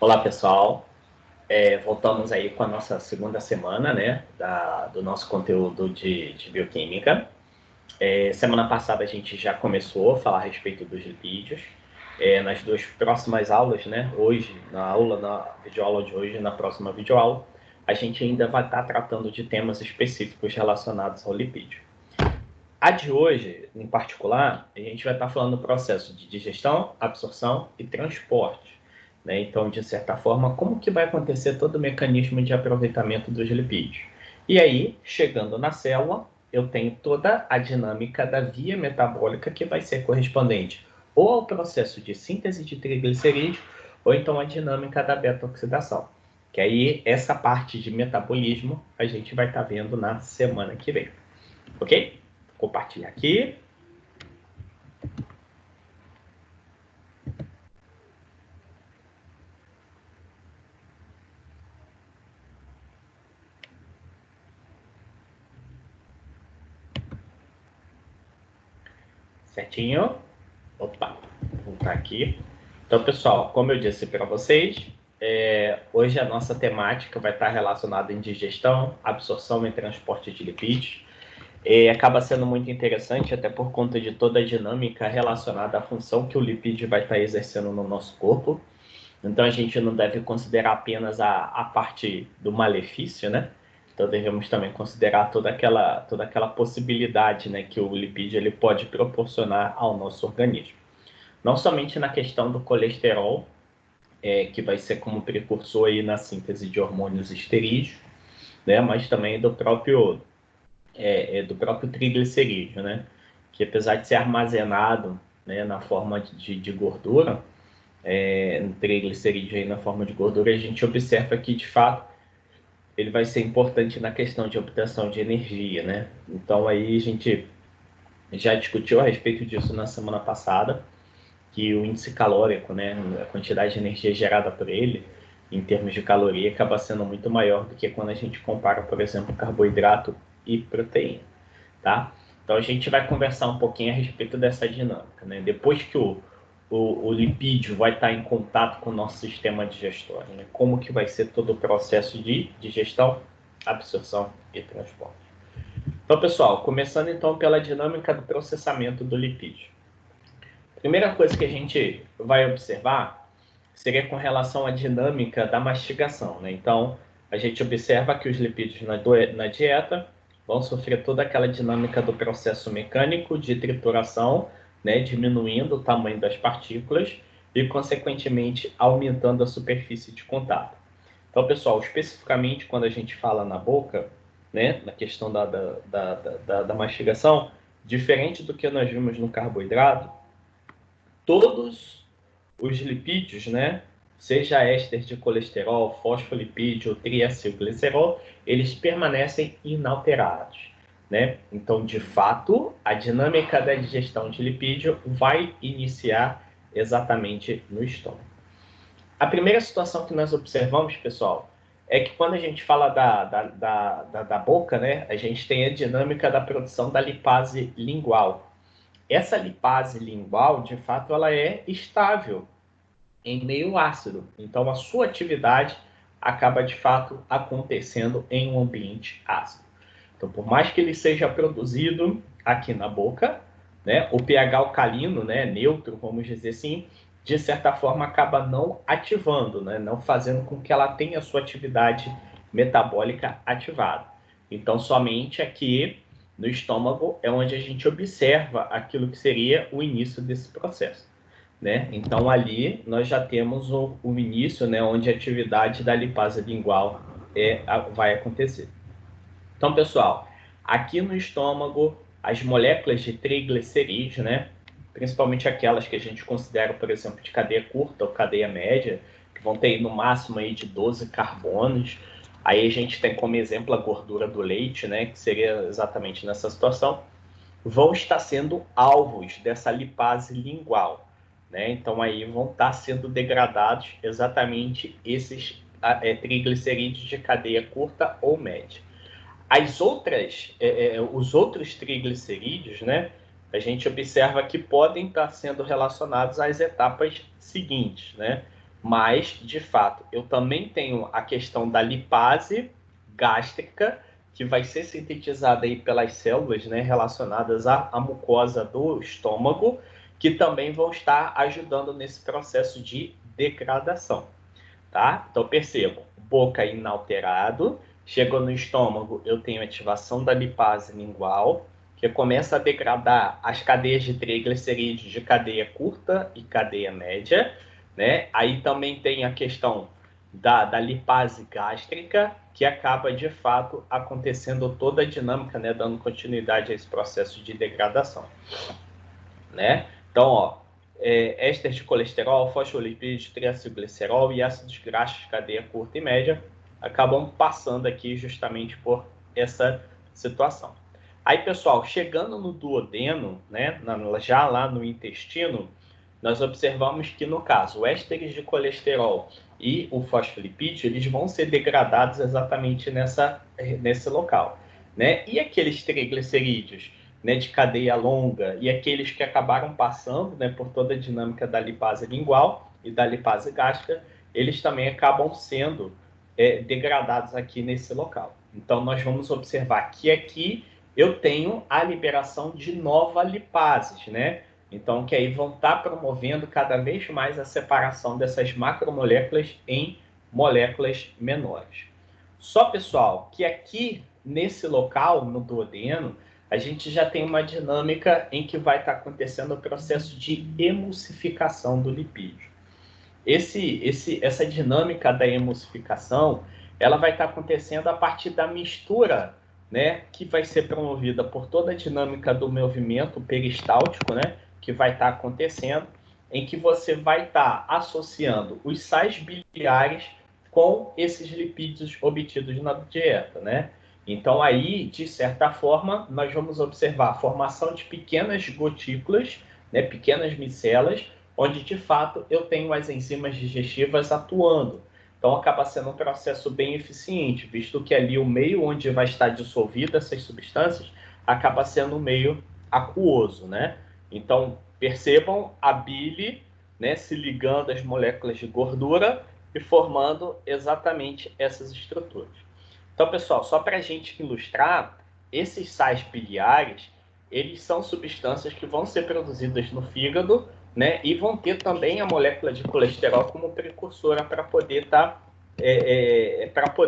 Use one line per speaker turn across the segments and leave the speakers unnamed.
Olá, pessoal. Voltamos aí com a nossa segunda semana, né, do nosso conteúdo de bioquímica. Semana passada a gente já começou a falar a respeito dos lipídios. Nas duas próximas aulas, né, hoje, na videoaula de hoje e na próxima videoaula, a gente ainda vai estar tratando de temas específicos relacionados ao lipídio. A de hoje, em particular, a gente vai estar falando do processo de digestão, absorção e transporte. Né? Então, de certa forma, como que vai acontecer todo o mecanismo de aproveitamento dos lipídios? E aí, chegando na célula, eu tenho toda a dinâmica da via metabólica que vai ser correspondente ou ao processo de síntese de triglicerídeos, ou então a dinâmica da beta-oxidação. Que aí, essa parte de metabolismo, a gente vai estar vendo na semana que vem. Ok? Compartilhar aqui. Certinho. Opa, vou voltar aqui. Então, pessoal, como eu disse para vocês, hoje a nossa temática vai estar relacionada em digestão, absorção e transporte de lipídios. Acaba sendo muito interessante, até por conta de toda a dinâmica relacionada à função que o lipídio vai estar exercendo no nosso corpo. Então, a gente não deve considerar apenas a parte do malefício, né? Então, devemos também considerar toda aquela possibilidade, né, que o lipídio ele pode proporcionar ao nosso organismo. Não somente na questão do colesterol, que vai ser como precursor aí na síntese de hormônios esterídeos, né, mas também do próprio triglicerídeo, né, que apesar de ser armazenado, né, na forma de gordura, no triglicerídeo aí na forma de gordura, a gente observa que de fato ele vai ser importante na questão de obtenção de energia, né? Então aí a gente já discutiu a respeito disso na semana passada, que o índice calórico, né, a quantidade de energia gerada por ele, em termos de caloria, acaba sendo muito maior do que quando a gente compara, por exemplo, carboidrato e proteína, tá? Então a gente vai conversar um pouquinho a respeito dessa dinâmica, né? Depois que o lipídio vai estar em contato com o nosso sistema digestório, né? Como que vai ser todo o processo de digestão, absorção e transporte. Então, pessoal, começando então pela dinâmica do processamento do lipídio. Primeira coisa que a gente vai observar seria com relação à dinâmica da mastigação, né? Então, a gente observa que os lipídios na dieta vão sofrer toda aquela dinâmica do processo mecânico de trituração, né? Diminuindo o tamanho das partículas e, consequentemente, aumentando a superfície de contato. Então, pessoal, especificamente quando a gente fala na boca, né? Na questão da mastigação, diferente do que nós vimos no carboidrato, todos os lipídios, né, seja éster de colesterol, fosfolipídio ou triacilglicerol, eles permanecem inalterados, né? Então, de fato, a dinâmica da digestão de lipídio vai iniciar exatamente no estômago. A primeira situação que nós observamos, pessoal, é que quando a gente fala da boca, né, a gente tem a dinâmica da produção da lipase lingual. Essa lipase lingual, de fato, ela é estável em meio ácido. Então, a sua atividade acaba, de fato, acontecendo em um ambiente ácido. Então, por mais que ele seja produzido aqui na boca, né, o pH alcalino, né, neutro, vamos dizer assim, de certa forma acaba não ativando, né, não fazendo com que ela tenha a sua atividade metabólica ativada. Então, somente aqui no estômago é onde a gente observa aquilo que seria o início desse processo. Né? Então, ali nós já temos o início, né, onde a atividade da lipase lingual vai acontecer. Então, pessoal, aqui no estômago, as moléculas de triglicerídeos, né, principalmente aquelas que a gente considera, por exemplo, de cadeia curta ou cadeia média, que vão ter no máximo aí de 12 carbonos. Aí a gente tem como exemplo a gordura do leite, né, que seria exatamente nessa situação, vão estar sendo alvos dessa lipase lingual. Né? Então, aí vão estar sendo degradados exatamente esses triglicerídeos de cadeia curta ou média. Os outros triglicerídeos, né, a gente observa que podem estar sendo relacionados às etapas seguintes, né? Mas, de fato, eu também tenho a questão da lipase gástrica, que vai ser sintetizada aí pelas células, né, relacionadas à mucosa do estômago, que também vão estar ajudando nesse processo de degradação, tá? Então, percebam, boca inalterado, chegou no estômago, eu tenho ativação da lipase lingual, que começa a degradar as cadeias de triglicerídeos de cadeia curta e cadeia média, né? Aí também tem a questão da lipase gástrica, que acaba, de fato, acontecendo toda a dinâmica, né? Dando continuidade a esse processo de degradação, né? Então, ó, éster de colesterol, fosfolipídios, triacilglicerol e ácidos graxos de cadeia curta e média acabam passando aqui justamente por essa situação. Aí, pessoal, chegando no duodeno, né, já lá no intestino, nós observamos que, no caso, o ésteres de colesterol e o fosfolipídio, eles vão ser degradados exatamente nesse local, né? E aqueles triglicerídeos, né, de cadeia longa e aqueles que acabaram passando, né, por toda a dinâmica da lipase lingual e da lipase gástrica, eles também acabam sendo degradados aqui nesse local. Então, nós vamos observar que aqui eu tenho a liberação de novas lipases, né? Então, que aí vão estar promovendo cada vez mais a separação dessas macromoléculas em moléculas menores. Só, pessoal, que aqui nesse local, no duodeno, a gente já tem uma dinâmica em que vai estar acontecendo o processo de emulsificação do lipídio. Essa dinâmica da emulsificação, ela vai estar acontecendo a partir da mistura, né, que vai ser promovida por toda a dinâmica do movimento peristáltico, né, que vai estar acontecendo, em que você vai estar associando os sais biliares com esses lipídios obtidos na dieta, né? Então aí, de certa forma, nós vamos observar a formação de pequenas gotículas, né, pequenas micelas, onde de fato eu tenho as enzimas digestivas atuando. Então acaba sendo um processo bem eficiente, visto que ali o meio onde vai estar dissolvida essas substâncias acaba sendo um meio aquoso, né? Então percebam a bile, né, se ligando às moléculas de gordura e formando exatamente essas estruturas. Então, pessoal, só para a gente ilustrar, esses sais biliares, eles são substâncias que vão ser produzidas no fígado, né, e vão ter também a molécula de colesterol como precursora para poder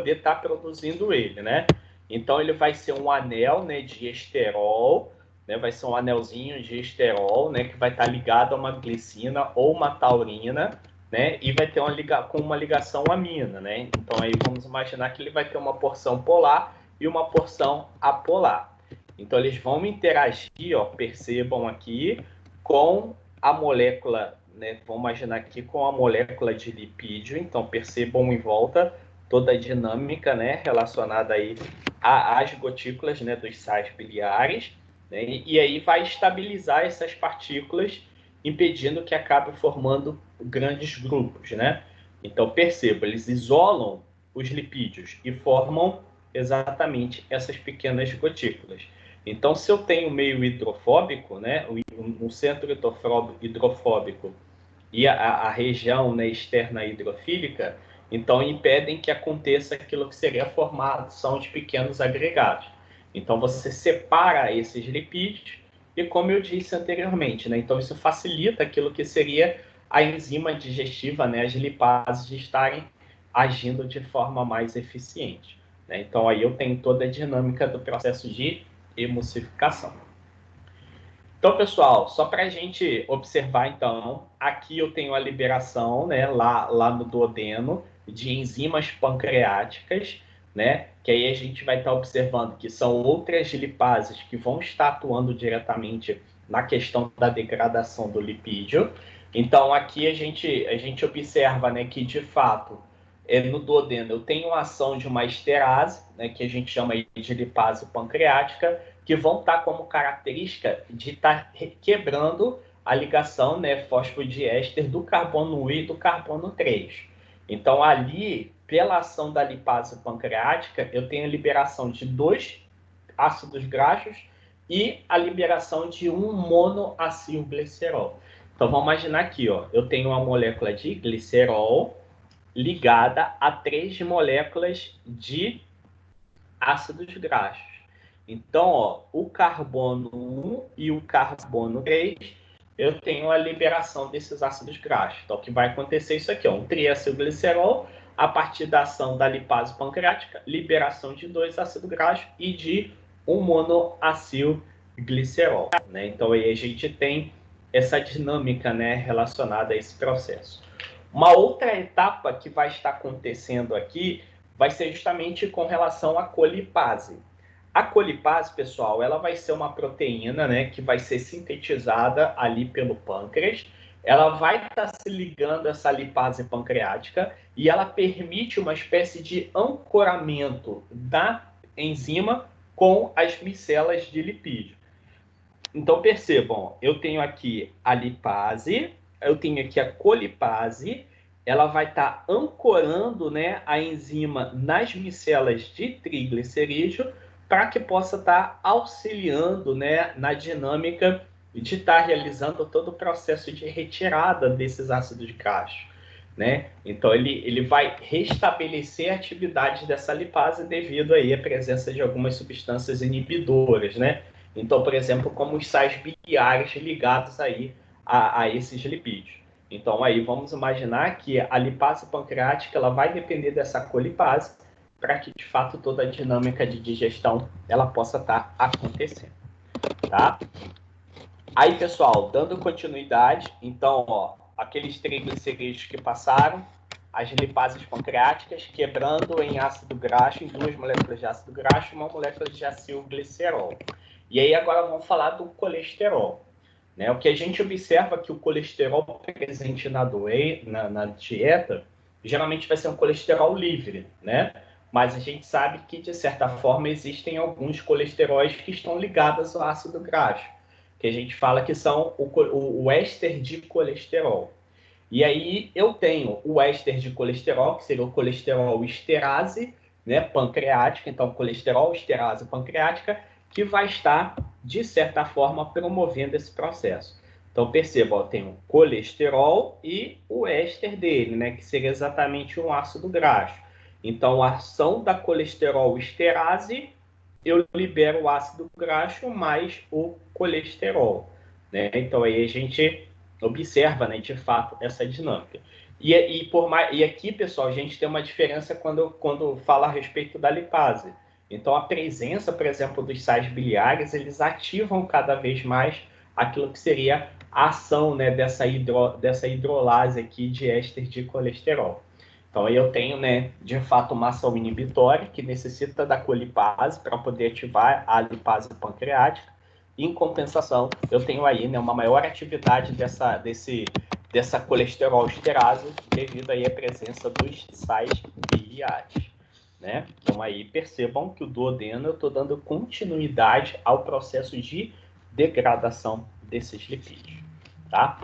estar produzindo ele, né? Então ele vai ser um anel, né, de esterol, né, vai ser um anelzinho de esterol, né, que vai estar ligado a uma glicina ou uma taurina, né, e vai ter uma ligação amina, né? Então aí vamos imaginar que ele vai ter uma porção polar e uma porção apolar. Então eles vão interagir, ó, percebam aqui, com a molécula, né? Vamos imaginar aqui com a molécula de lipídio. Então percebam em volta toda a dinâmica, né, relacionada aí às gotículas, né, dos sais biliares, né? E aí vai estabilizar essas partículas, impedindo que acabe formando grandes grupos, né? Então perceba, eles isolam os lipídios e formam exatamente essas pequenas gotículas. Então, se eu tenho meio hidrofóbico, né, um centro hidrofóbico e a região, né, externa hidrofílica, então impedem que aconteça aquilo que seria a formação de pequenos agregados. Então, você separa esses lipídios e, como eu disse anteriormente, né, então isso facilita aquilo que seria a enzima digestiva, né, as lipases de estarem agindo de forma mais eficiente, né? Então, aí eu tenho toda a dinâmica do processo de emulsificação. Então, pessoal, só para a gente observar, então, aqui eu tenho a liberação, né, lá no duodeno, de enzimas pancreáticas, né, que aí a gente vai estar observando que são outras lipases que vão estar atuando diretamente na questão da degradação do lipídio. Então, aqui a gente observa, né, que, de fato, no duodeno eu tenho a ação de uma esterase, né, que a gente chama de lipase pancreática, que vão estar como característica de estar quebrando a ligação, né, fosfodiéster do carbono 1 e do carbono 3. Então, ali, pela ação da lipase pancreática, eu tenho a liberação de 2 ácidos graxos e a liberação de um monoacilglicerol. Então, vamos imaginar aqui, ó, eu tenho uma molécula de glicerol ligada a 3 moléculas de ácidos graxos. Então, ó, o carbono 1 e o carbono 3, eu tenho a liberação desses ácidos graxos. Então, o que vai acontecer é isso aqui, ó, um triacilglicerol, a partir da ação da lipase pancreática, liberação de 2 ácidos graxos e de um monoacilglicerol, né? Então, aí a gente tem essa dinâmica, né, relacionada a esse processo. Uma outra etapa que vai estar acontecendo aqui vai ser justamente com relação à colipase. A colipase, pessoal, ela vai ser uma proteína, né, que vai ser sintetizada ali pelo pâncreas. Ela vai estar se ligando a essa lipase pancreática e ela permite uma espécie de ancoramento da enzima com as micelas de lipídio. Então, percebam, eu tenho aqui a lipase, eu tenho aqui a colipase, ela vai estar ancorando, né, a enzima nas micelas de triglicerídeo para que possa estar auxiliando, né, na dinâmica de estar realizando todo o processo de retirada desses ácidos graxos, né? Então, ele vai restabelecer a atividade dessa lipase devido aí à presença de algumas substâncias inibidoras, né? Então, por exemplo, como os sais biliares ligados aí a esses lipídios. Então, aí vamos imaginar que a lipase pancreática ela vai depender dessa colipase para que, de fato, toda a dinâmica de digestão ela possa estar acontecendo, tá? Aí, pessoal, dando continuidade, então, ó, aqueles triglicerídeos que passaram, as lipases pancreáticas quebrando em ácido graxo, em 2 moléculas de ácido graxo e 1 molécula de acilglicerol. E aí agora vamos falar do colesterol. Né? O que a gente observa é que o colesterol presente na dieta, geralmente vai ser um colesterol livre, né? Mas a gente sabe que, de certa forma, existem alguns colesteróis que estão ligados ao ácido graxo, que a gente fala que são o éster de colesterol. E aí eu tenho o éster de colesterol, que seria o colesterol esterase, né, pancreática, então colesterol esterase pancreática, que vai estar, de certa forma, promovendo esse processo. Então, perceba, eu tenho colesterol e o éster dele, né, que seria exatamente um ácido graxo. Então, a ação da colesterol esterase, eu libero o ácido graxo mais o colesterol, né? Então, aí a gente observa, né, de fato, essa dinâmica. E aqui, pessoal, a gente tem uma diferença quando fala a respeito da lipase. Então, a presença, por exemplo, dos sais biliares, eles ativam cada vez mais aquilo que seria a ação, né, dessa hidrolase aqui de éster de colesterol. Então, aí eu tenho, né, de fato, uma ação inibitória que necessita da colipase para poder ativar a lipase pancreática. Em compensação, eu tenho aí, né, uma maior atividade dessa colesterol esterase devido aí à presença dos sais biliares, né? Então aí percebam que o duodeno eu estou dando continuidade ao processo de degradação desses lipídios, tá?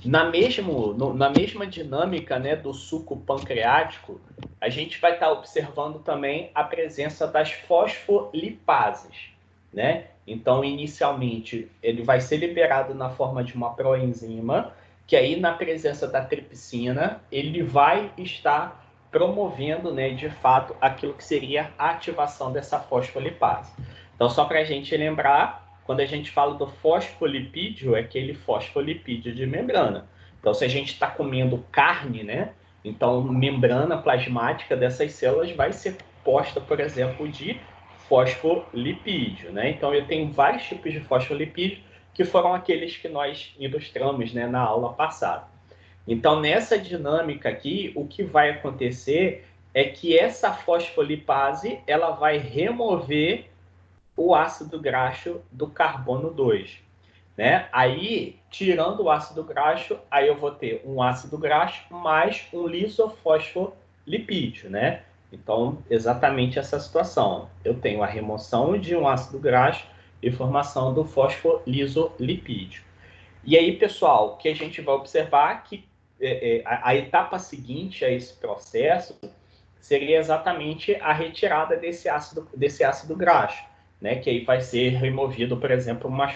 Na mesma dinâmica, né, do suco pancreático, a gente vai estar observando também a presença das fosfolipases, né? Então, inicialmente, ele vai ser liberado na forma de uma proenzima, que aí, na presença da tripsina, ele vai estar promovendo, né, de fato, aquilo que seria a ativação dessa fosfolipase. Então, só para a gente lembrar, quando a gente fala do fosfolipídio, é aquele fosfolipídio de membrana. Então, se a gente está comendo carne, né? Então, membrana plasmática dessas células vai ser posta, por exemplo, de fosfolipídio, né? Então, eu tenho vários tipos de fosfolipídio que foram aqueles que nós ilustramos, né, na aula passada. Então, nessa dinâmica aqui, o que vai acontecer é que essa fosfolipase ela vai remover o ácido graxo do carbono 2, né? Aí, tirando o ácido graxo, aí eu vou ter um ácido graxo mais um lisofosfolipídio, né? Então, exatamente essa situação. Eu tenho a remoção de um ácido graxo e formação do fosfolisolipídio. E aí, pessoal, o que a gente vai observar que a etapa seguinte a esse processo seria exatamente a retirada desse ácido graxo, né? Que aí vai ser removido, por exemplo, uma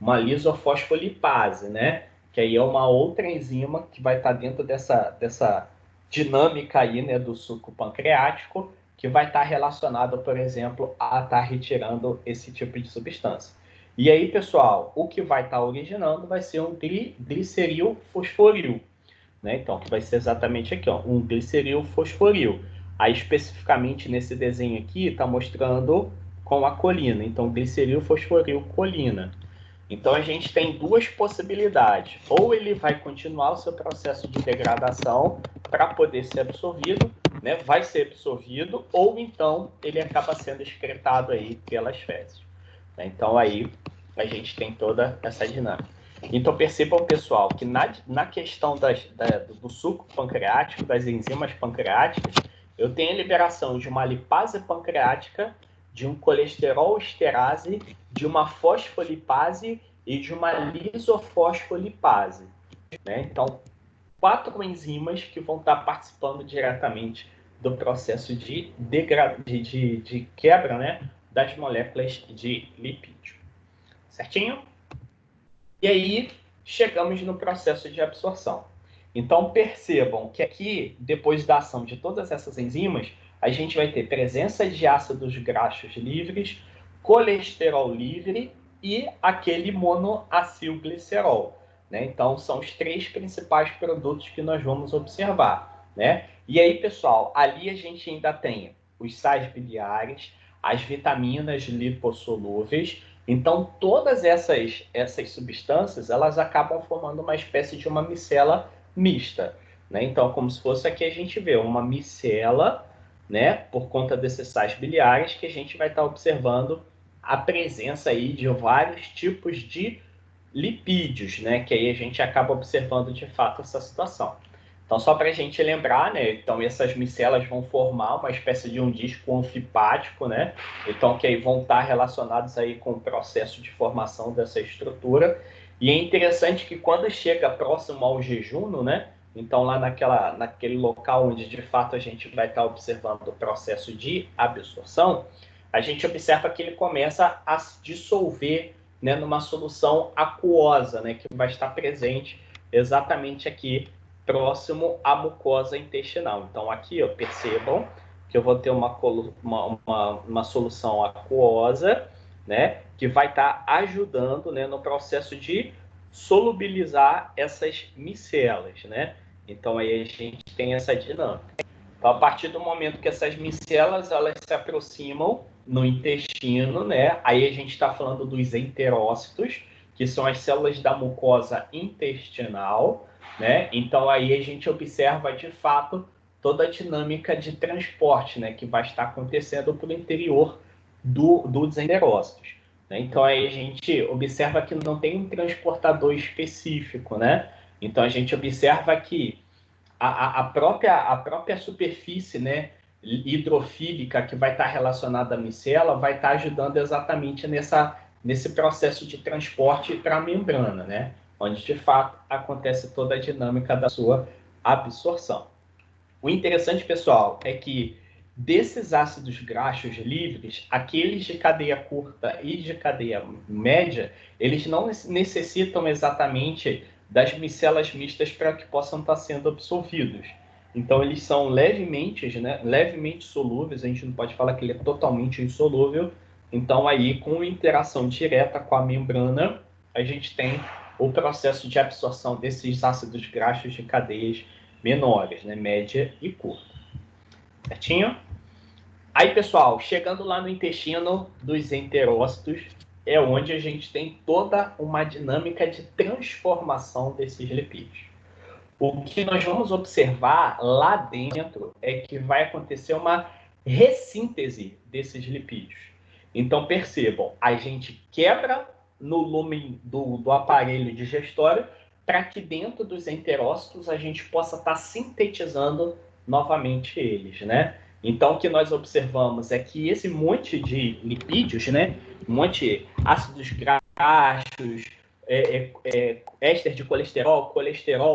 uma lisofosfolipase, né? Que aí é uma outra enzima que vai estar dentro dessa dinâmica aí, né, do suco pancreático, que vai estar relacionado, por exemplo, a estar retirando esse tipo de substância. E aí, pessoal, o que vai estar originando vai ser um gliceril fosforil, né? Então, que vai ser exatamente aqui, ó, um gliceril fosforil. Aí, especificamente nesse desenho aqui, está mostrando com a colina. Então, gliceril fosforil colina. Então, a gente tem duas possibilidades. Ou ele vai continuar o seu processo de degradação para poder ser absorvido, né? Vai ser absorvido, ou então ele acaba sendo excretado aí pelas fezes. Então, aí a gente tem toda essa dinâmica. Então, percebam, pessoal, que na questão do suco pancreático, das enzimas pancreáticas, eu tenho a liberação de uma lipase pancreática, de um colesterol esterase, de uma fosfolipase e de uma lisofosfolipase, né? Então, 4 enzimas que vão estar participando diretamente do processo de quebra, né, das moléculas de lipídio. Certinho? E aí, chegamos no processo de absorção. Então, percebam que aqui, depois da ação de todas essas enzimas, a gente vai ter presença de ácidos graxos livres, colesterol livre e aquele monoacilglicerol, né? Então, são os 3 principais produtos que nós vamos observar, né? E aí, pessoal, ali a gente ainda tem os sais biliares, as vitaminas lipossolúveis. Então, todas essas substâncias, elas acabam formando uma espécie de uma micela mista, né? Então, como se fosse aqui a gente vê uma micela, né? Por conta desses sais biliares, que a gente vai estar observando a presença aí de vários tipos de lipídios, né? Que aí a gente acaba observando de fato essa situação. Então, só para a gente lembrar, né? Então, essas micelas vão formar uma espécie de um disco anfipático, né? Então, que aí vão estar relacionados aí com o processo de formação dessa estrutura. E é interessante que quando chega próximo ao jejuno, né? Então, lá naquele local onde de fato a gente vai estar observando o processo de absorção, a gente observa que ele começa a se dissolver, né, numa solução aquosa, né, que vai estar presente exatamente aqui próximo à mucosa intestinal. Então, aqui, ó, percebam que eu vou ter uma solução aquosa, né, que vai estar ajudando, né, no processo de solubilizar essas micelas, né? Então, aí a gente tem essa dinâmica. Então, a partir do momento que essas micelas elas se aproximam no intestino, né? Aí a gente está falando dos enterócitos, que são as células da mucosa intestinal, né? Então, aí a gente observa, de fato, toda a dinâmica de transporte, né? Que vai estar acontecendo pelo interior dos enterócitos, né? Então, aí a gente observa que não tem um transportador específico, né? Então, a gente observa que a própria superfície, né, hidrofílica que vai estar relacionada à micela vai estar ajudando exatamente nesse processo de transporte para a membrana, né, onde de fato acontece toda a dinâmica da sua absorção. O interessante, pessoal, é que desses ácidos graxos livres, aqueles de cadeia curta e de cadeia média, eles não necessitam exatamente das micelas mistas para que possam estar sendo absorvidos. Então, eles são levemente, né, levemente solúveis, a gente não pode falar que ele é totalmente insolúvel. Então, aí, com interação direta com a membrana, a gente tem o processo de absorção desses ácidos graxos de cadeias menores, né, média e curta. Certinho? Aí, pessoal, chegando lá no intestino dos enterócitos, é onde a gente tem toda uma dinâmica de transformação desses lipídios. O que nós vamos observar lá dentro é que vai acontecer uma ressíntese desses lipídios. Então, percebam, a gente quebra no lumen do aparelho digestório para que dentro dos enterócitos a gente possa estar sintetizando novamente eles, né? Então, o que nós observamos é que esse monte de lipídios, né? Um monte de ácidos graxos, éster de colesterol,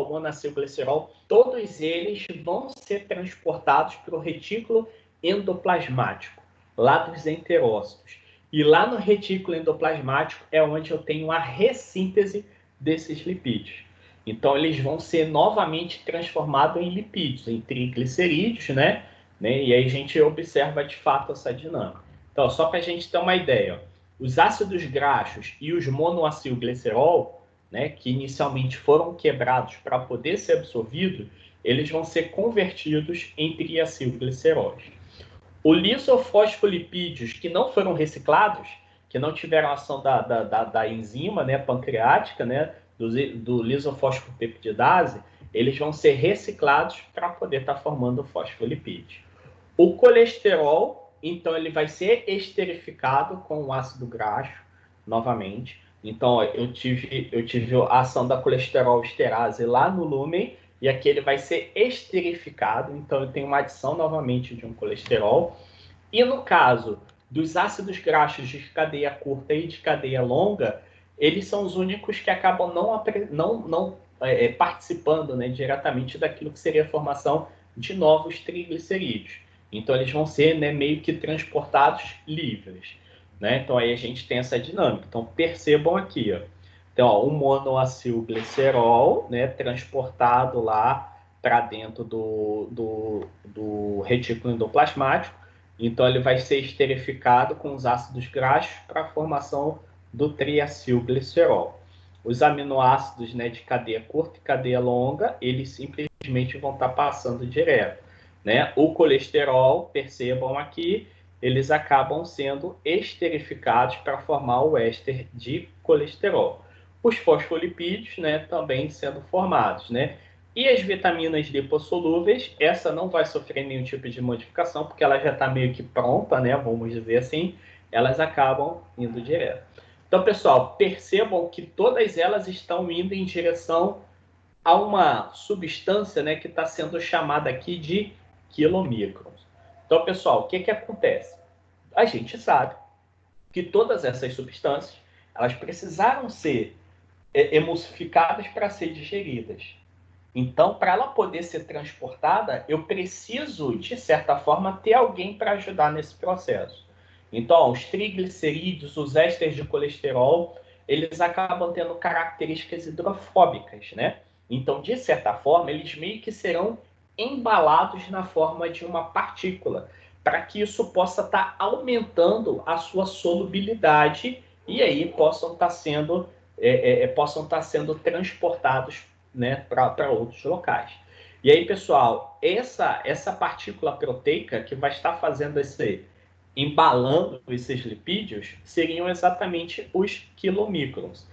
monacilglicerol, todos eles vão ser transportados para o retículo endoplasmático, lá dos enterócitos. E lá no retículo endoplasmático é onde eu tenho a ressíntese desses lipídios. Então, eles vão ser novamente transformados em lipídios, em triglicerídeos, né? E aí a gente observa de fato essa dinâmica. Então, só para a gente ter uma ideia, os ácidos graxos e os monoacilglicerol, né, que inicialmente foram quebrados para poder ser absorvidos, eles vão ser convertidos em triacilgliceróis. O lisofosfolipídios que não foram reciclados, que não tiveram ação da enzima, né, pancreática, né, do lisofosfopeptidase, eles vão ser reciclados para poder estar formando o fosfolipídio. O colesterol, então, ele vai ser esterificado com o ácido graxo, novamente. Então, ó, eu tive a ação da colesterol esterase lá no lúmen, e aqui ele vai ser esterificado, então eu tenho uma adição novamente de um colesterol. E no caso dos ácidos graxos de cadeia curta e de cadeia longa, eles são os únicos que acabam não participando, né, diretamente daquilo que seria a formação de novos triglicerídeos. Então, eles vão ser, né, meio que transportados livres. Né? Então, aí a gente tem essa dinâmica. Então, percebam aqui, ó. Então, ó, o monoacilglicerol, né, transportado lá para dentro do retículo endoplasmático. Então, ele vai ser esterificado com os ácidos graxos para a formação do triacilglicerol. Os aminoácidos, né, de cadeia curta e cadeia longa, eles simplesmente vão estar passando direto. Né? O colesterol, percebam aqui, eles acabam sendo esterificados para formar o éster de colesterol. Os fosfolipídios, né, também sendo formados, né? E as vitaminas lipossolúveis, essa não vai sofrer nenhum tipo de modificação, porque ela já está meio que pronta, né? Vamos dizer assim, elas acabam indo direto. Então, pessoal, percebam que todas elas estão indo em direção a uma substância, né, que está sendo chamada aqui de quilomicrons. Então, pessoal, o que acontece? A gente sabe que todas essas substâncias, elas precisaram ser emulsificadas para ser digeridas. Então, para ela poder ser transportada, eu preciso, de certa forma, ter alguém para ajudar nesse processo. Então, os triglicerídeos, os ésteres de colesterol, eles acabam tendo características hidrofóbicas, né? Então, de certa forma, eles meio que serão embalados na forma de uma partícula, para que isso possa estar aumentando a sua solubilidade e aí possam estar sendo transportados, né, para outros locais. E aí, pessoal, essa partícula proteica que vai estar fazendo embalando esses lipídios seriam exatamente os quilomicrons.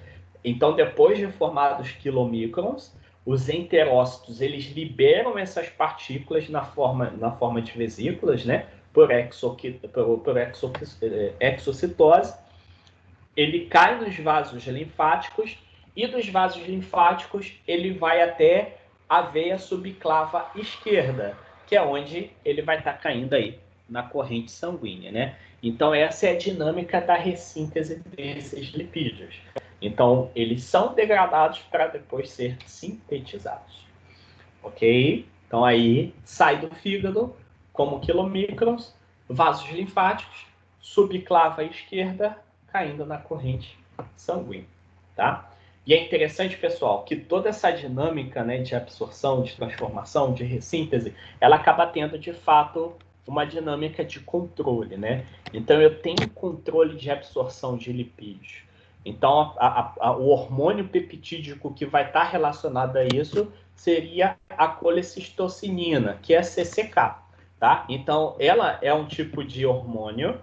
Então, depois de formados quilomicrons, os enterócitos eles liberam essas partículas na forma de vesículas, né, por exocitose. Ele cai nos vasos linfáticos e dos vasos linfáticos ele vai até a veia subclava esquerda, que é onde ele vai estar caindo aí na corrente sanguínea, né? Então essa é a dinâmica da ressíntese desses lipídios. Então eles são degradados para depois ser sintetizados, ok? Então aí sai do fígado como quilomicrons, vasos linfáticos, subclava esquerda, caindo na corrente sanguínea, tá? E é interessante, pessoal, que toda essa dinâmica, né, de absorção, de transformação, de ressíntese, ela acaba tendo, de fato, uma dinâmica de controle, né? Então, eu tenho controle de absorção de lipídios. Então, o hormônio peptídico que vai estar relacionado a isso seria a colecistocinina, que é a CCK, tá? Então, ela é um tipo de hormônio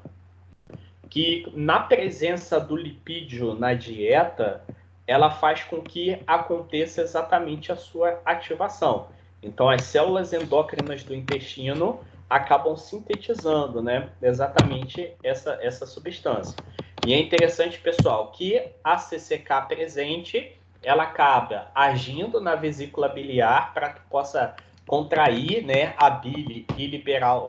que, na presença do lipídio na dieta, ela faz com que aconteça exatamente a sua ativação. Então, as células endócrinas do intestino acabam sintetizando, né, exatamente essa substância. E é interessante, pessoal, que a CCK presente, ela acaba agindo na vesícula biliar para que possa contrair, né, a bile e liberar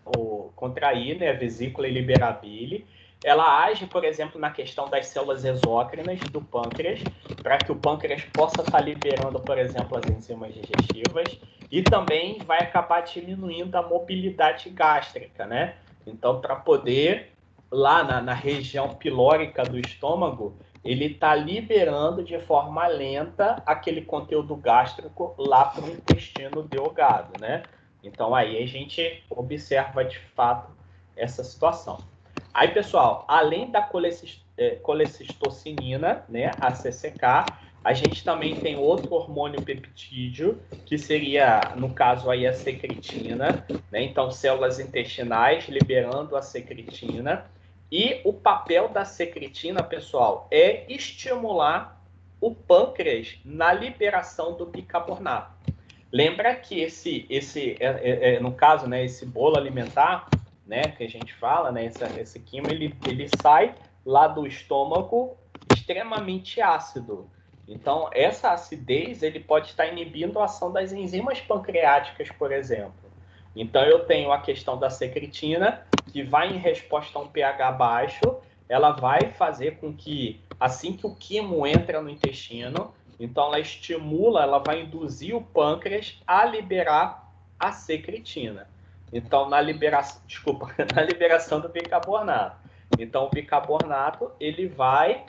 contrair, né, a vesícula e liberar a bile. Ela age, por exemplo, na questão das células exócrinas do pâncreas, para que o pâncreas possa estar liberando, por exemplo, as enzimas digestivas, e também vai acabar diminuindo a mobilidade gástrica, né? Então, para poder lá na região pilórica do estômago, ele está liberando de forma lenta aquele conteúdo gástrico lá para o intestino delgado, né? Então aí a gente observa de fato essa situação. Aí, pessoal, além da colecistocinina, né, a CCK, a gente também tem outro hormônio peptídeo, que seria, no caso aí, a secretina, né? Então, células intestinais liberando a secretina. E o papel da secretina, pessoal, é estimular o pâncreas na liberação do bicarbonato. Lembra que no caso, né, esse bolo alimentar, né, que a gente fala, né, esse quimo, ele sai lá do estômago extremamente ácido. Então, essa acidez, ele pode estar inibindo a ação das enzimas pancreáticas, por exemplo. Então, eu tenho a questão da secretina, que vai em resposta a um pH baixo, ela vai fazer com que, assim que o quimo entra no intestino, então ela estimula, ela vai induzir o pâncreas a liberar a secretina. Então, na liberação do bicarbonato. Então, o bicarbonato, ele vai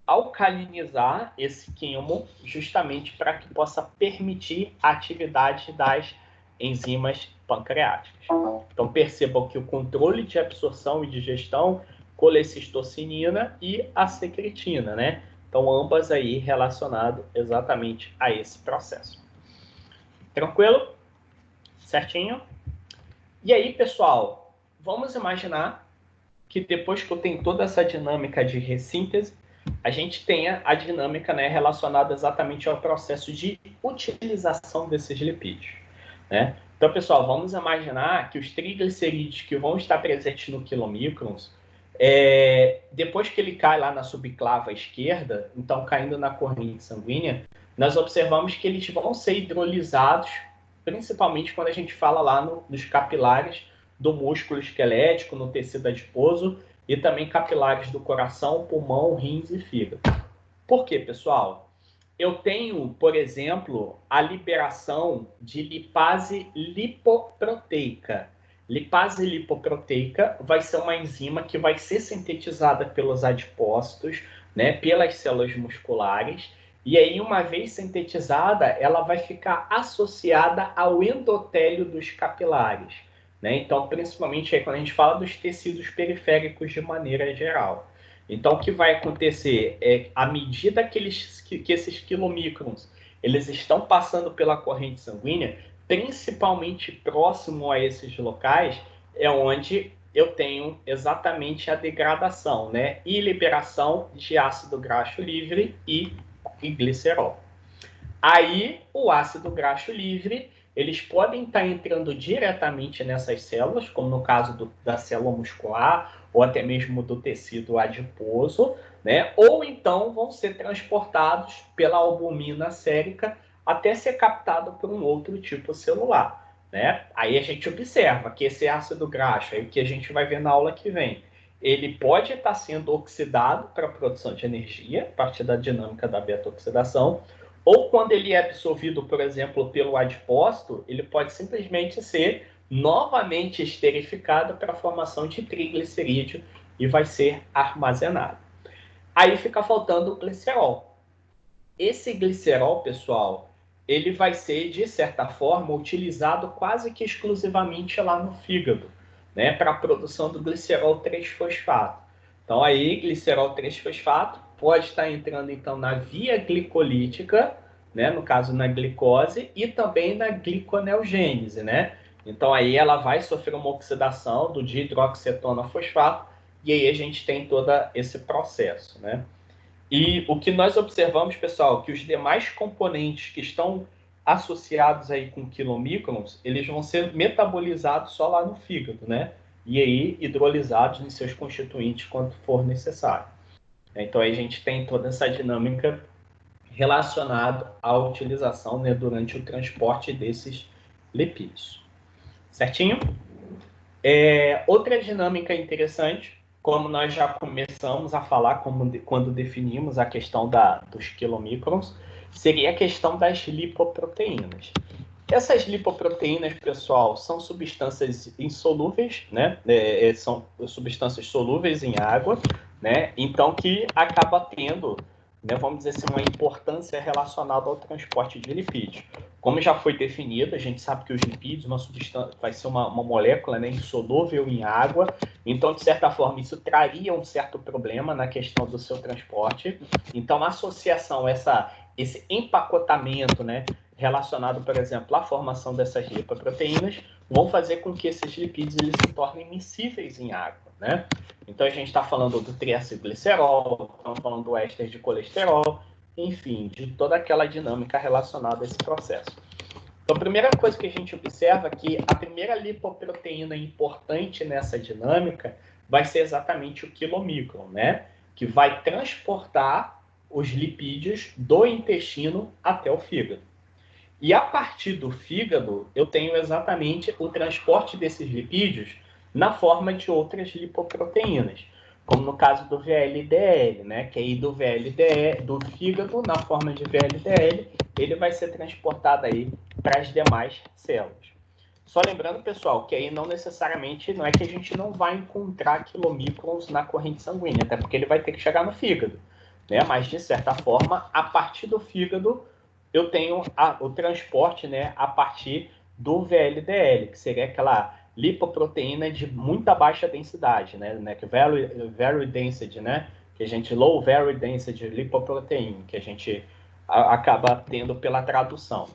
alcalinizar esse quimo justamente para que possa permitir a atividade das enzimas pancreáticas. Então, percebam que o controle de absorção e digestão, colecistocinina e a secretina, né? Então, ambas aí relacionadas exatamente a esse processo. Tranquilo? Certinho? E aí, pessoal, vamos imaginar que depois que eu tenho toda essa dinâmica de ressíntese, a gente tenha a dinâmica, né, relacionada exatamente ao processo de utilização desses lipídios, né? Então, pessoal, vamos imaginar que os triglicerídeos que vão estar presentes no quilomicrons, depois que ele cai lá na subclava esquerda, então caindo na corrente sanguínea, nós observamos que eles vão ser hidrolisados, principalmente quando a gente fala lá nos capilares do músculo esquelético, no tecido adiposo, e também capilares do coração, pulmão, rins e fígado. Por quê, pessoal? Eu tenho, por exemplo, a liberação de lipase lipoproteica. Lipase lipoproteica vai ser uma enzima que vai ser sintetizada pelos adipócitos, né, pelas células musculares, e aí, uma vez sintetizada, ela vai ficar associada ao endotélio dos capilares, né? Então, principalmente aí, quando a gente fala dos tecidos periféricos de maneira geral. Então, o que vai acontecer é, à medida que esses quilomicrons eles estão passando pela corrente sanguínea, principalmente próximo a esses locais, é onde eu tenho exatamente a degradação, né? E liberação de ácido graxo livre e glicerol. Aí, o ácido graxo livre, eles podem estar entrando diretamente nessas células, como no caso da célula muscular, ou até mesmo do tecido adiposo, né? Ou então vão ser transportados pela albumina sérica até ser captado por um outro tipo celular, né? Aí a gente observa que esse ácido graxo, aí que a gente vai ver na aula que vem, ele pode estar sendo oxidado para a produção de energia, a partir da dinâmica da beta-oxidação, ou quando ele é absorvido, por exemplo, pelo adipócito, ele pode simplesmente ser novamente esterificado para a formação de triglicerídeo e vai ser armazenado. Aí fica faltando o glicerol. Esse glicerol, pessoal, ele vai ser, de certa forma, utilizado quase que exclusivamente lá no fígado, né, para a produção do glicerol 3-fosfato. Então, aí, glicerol 3-fosfato pode estar entrando, então, na via glicolítica, né, no caso, na glicose, e também na gliconeogênese, né? Então, aí ela vai sofrer uma oxidação do dihidroxicetona fosfato, e aí a gente tem todo esse processo, né? E o que nós observamos, pessoal, que os demais componentes que estão associados aí com quilomicrons, eles vão ser metabolizados só lá no fígado, né? E aí hidrolisados em seus constituintes quando for necessário. Então aí a gente tem toda essa dinâmica relacionada à utilização, né, durante o transporte desses lipídios. Certinho? Outra dinâmica interessante, como nós já começamos a falar quando definimos a questão dos quilomicrons, seria a questão das lipoproteínas. Essas lipoproteínas, pessoal, são substâncias insolúveis, né? São substâncias solúveis em água, né? Então, que acaba tendo, né, vamos dizer assim, uma importância relacionada ao transporte de lipídios. Como já foi definido, a gente sabe que os lipídios, uma substância, vai ser uma molécula, né, insolúvel em água. Então, de certa forma, isso traria um certo problema na questão do seu transporte. Então, a associação, esse empacotamento, né, relacionado, por exemplo, à formação dessas lipoproteínas, vão fazer com que esses lipídios eles se tornem miscíveis em água, né? Então, a gente está falando do triacilglicerol, estamos falando do éster de colesterol, enfim, de toda aquela dinâmica relacionada a esse processo. Então, a primeira coisa que a gente observa é que a primeira lipoproteína importante nessa dinâmica vai ser exatamente o quilomicron, né? Que vai transportar os lipídios do intestino até o fígado. E a partir do fígado, eu tenho exatamente o transporte desses lipídios na forma de outras lipoproteínas, como no caso do VLDL, né? Que aí do VLDL, do fígado, na forma de VLDL, ele vai ser transportado aí para as demais células. Só lembrando, pessoal, que aí não necessariamente, não é que a gente não vai encontrar quilomicrons na corrente sanguínea, até porque ele vai ter que chegar no fígado, né? Mas, de certa forma, a partir do fígado, eu tenho o transporte, né, a partir do VLDL, que seria aquela lipoproteína de muita baixa densidade, né, que very density, né, que a gente low very density lipoprotein, que a gente acaba tendo pela tradução,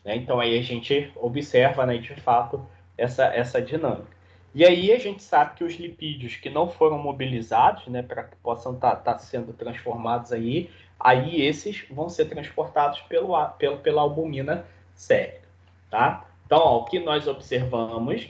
né? Então aí a gente observa, né, de fato essa dinâmica. E aí a gente sabe que os lipídios que não foram mobilizados, né, para que possam tá sendo transformados aí esses vão ser transportados pela albumina sérica, tá? Então, ó, o que nós observamos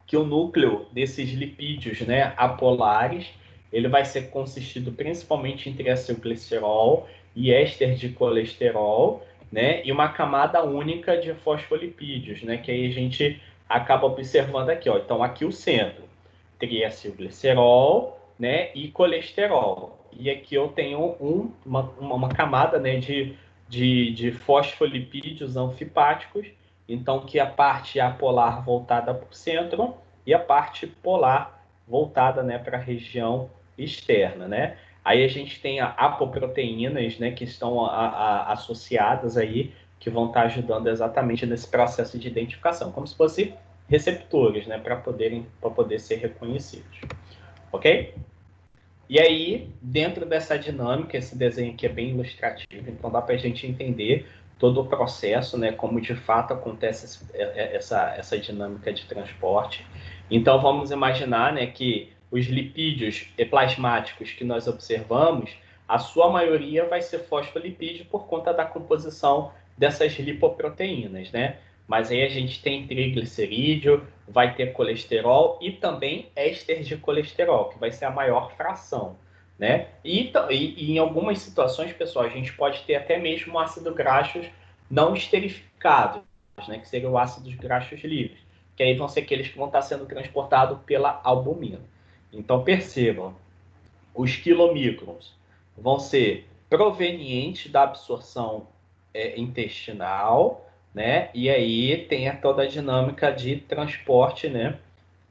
que o núcleo desses lipídios, né, apolares, ele vai ser consistido principalmente em triacilglicerol e éster de colesterol, né, e uma camada única de fosfolipídios, né, que aí a gente acaba observando aqui, ó. Então, aqui o centro, triacilglicerol, né, e colesterol. E aqui eu tenho uma camada, né, de fosfolipídios anfipáticos, então que a parte apolar voltada para o centro e a parte polar voltada, né, para a região externa, né? Aí a gente tem apoproteínas, né, que estão associadas aí, que vão estar ajudando exatamente nesse processo de identificação, como se fossem receptores, né, para poder ser reconhecidos, ok? E aí, dentro dessa dinâmica, esse desenho aqui é bem ilustrativo, então dá para a gente entender todo o processo, né, como de fato acontece essa dinâmica de transporte. Então, vamos imaginar, né, que os lipídios plasmáticos que nós observamos, a sua maioria vai ser fosfolipídio por conta da composição dessas lipoproteínas, né? Mas aí a gente tem triglicerídeo, vai ter colesterol e também éster de colesterol, que vai ser a maior fração, né? E em algumas situações, pessoal, a gente pode ter até mesmo ácido graxos não esterificados, né? Que seriam ácidos graxos livres, que aí vão ser aqueles que vão estar sendo transportados pela albumina. Então, percebam, os quilomicrons vão ser provenientes da absorção intestinal, né? E aí tem toda a dinâmica de transporte, né,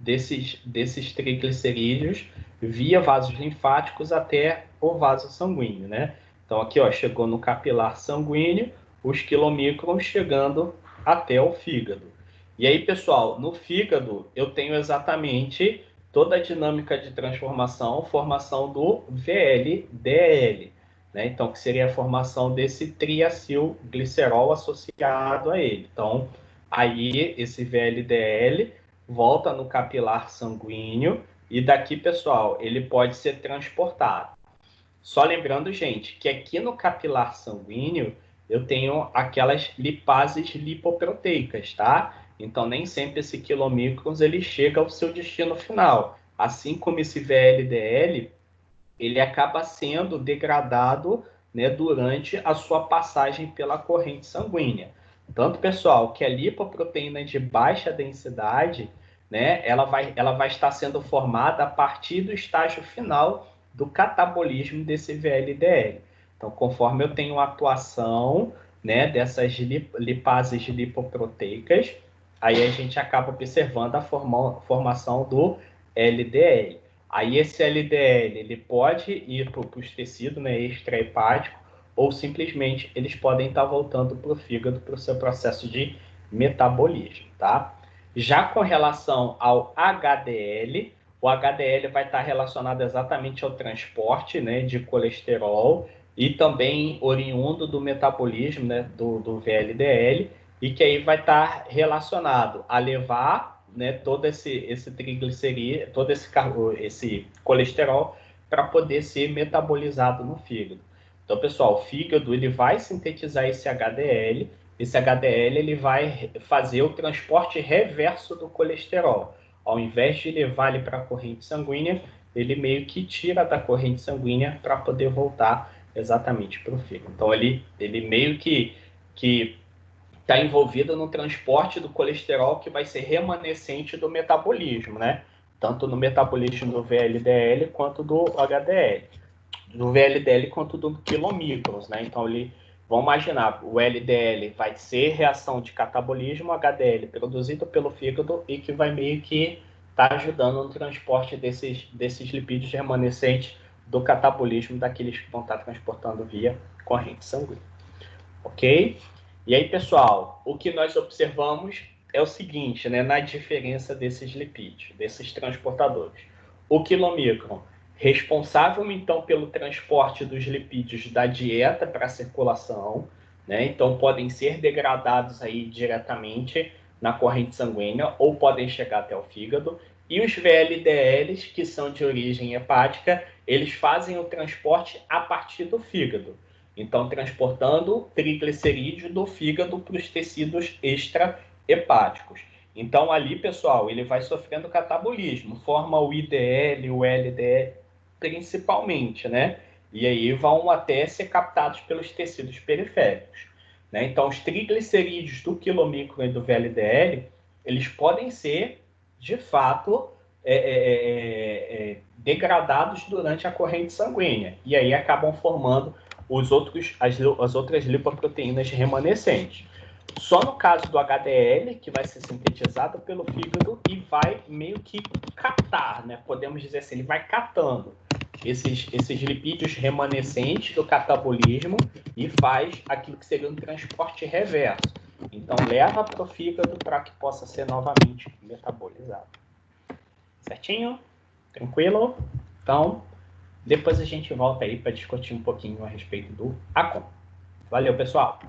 desses triglicerídeos via vasos linfáticos até o vaso sanguíneo, né? Então aqui, ó, chegou no capilar sanguíneo, os quilomicrons chegando até o fígado. E aí, pessoal, no fígado eu tenho exatamente toda a dinâmica de transformação, formação do VLDL, né? Então, que seria a formação desse triacilglicerol associado a ele. Então, aí esse VLDL volta no capilar sanguíneo e daqui, pessoal, ele pode ser transportado. Só lembrando, gente, que aqui no capilar sanguíneo eu tenho aquelas lipases lipoproteicas, tá? Então, nem sempre esse quilomicrons ele chega ao seu destino final. Assim como esse VLDL, ele acaba sendo degradado, né, durante a sua passagem pela corrente sanguínea. Tanto, pessoal, que a lipoproteína de baixa densidade, né, ela vai estar sendo formada a partir do estágio final do catabolismo desse VLDL. Então, conforme eu tenho atuação né, dessas lipases lipoproteicas, aí a gente acaba observando a formação do LDL. Aí esse LDL ele pode ir para os tecidos, né, extrahepático, ou simplesmente eles podem estar voltando para o fígado para o seu processo de metabolismo, tá? Já com relação ao HDL, o HDL vai estar relacionado exatamente ao transporte, né, de colesterol e também oriundo do metabolismo, né, do VLDL, e que aí vai estar relacionado a levar, né, todo esse triglicerídeo, todo esse colesterol para poder ser metabolizado no fígado. Então, pessoal, o fígado ele vai sintetizar esse HDL. Esse HDL ele vai fazer o transporte reverso do colesterol. Ao invés de levar ele para a corrente sanguínea, ele meio que tira da corrente sanguínea para poder voltar exatamente para o fígado. Então, ele meio que está envolvido no transporte do colesterol que vai ser remanescente do metabolismo, né? Tanto no metabolismo do VLDL quanto do HDL. Do VLDL quanto do quilomicrons, né? Então, vamos imaginar, o LDL vai ser reação de catabolismo, o HDL produzido pelo fígado e que vai meio que estar ajudando no transporte desses lipídios remanescentes do catabolismo daqueles que vão estar transportando via corrente sanguínea. Ok? E aí, pessoal, o que nós observamos é o seguinte, né, na diferença desses lipídios, desses transportadores. O quilomicron, responsável, então, pelo transporte dos lipídios da dieta para a circulação, né, então podem ser degradados aí diretamente na corrente sanguínea ou podem chegar até o fígado. E os VLDLs, que são de origem hepática, eles fazem o transporte a partir do fígado. Então, transportando triglicerídeo do fígado para os tecidos extrahepáticos. Então, ali, pessoal, ele vai sofrendo catabolismo, forma o IDL, o LDL, principalmente, né? E aí vão até ser captados pelos tecidos periféricos. Né? Então, os triglicerídeos do quilomicron e do VLDL, eles podem ser, de fato, degradados durante a corrente sanguínea. E aí acabam formando as outras lipoproteínas remanescentes. Só no caso do HDL, que vai ser sintetizado pelo fígado e vai meio que catar, né? Podemos dizer assim, ele vai catando esses lipídios remanescentes do catabolismo e faz aquilo que seria um transporte reverso. Então, leva para o fígado para que possa ser novamente metabolizado. Certinho? Tranquilo? Então, depois a gente volta aí para discutir um pouquinho a respeito do ACOM. Valeu, pessoal!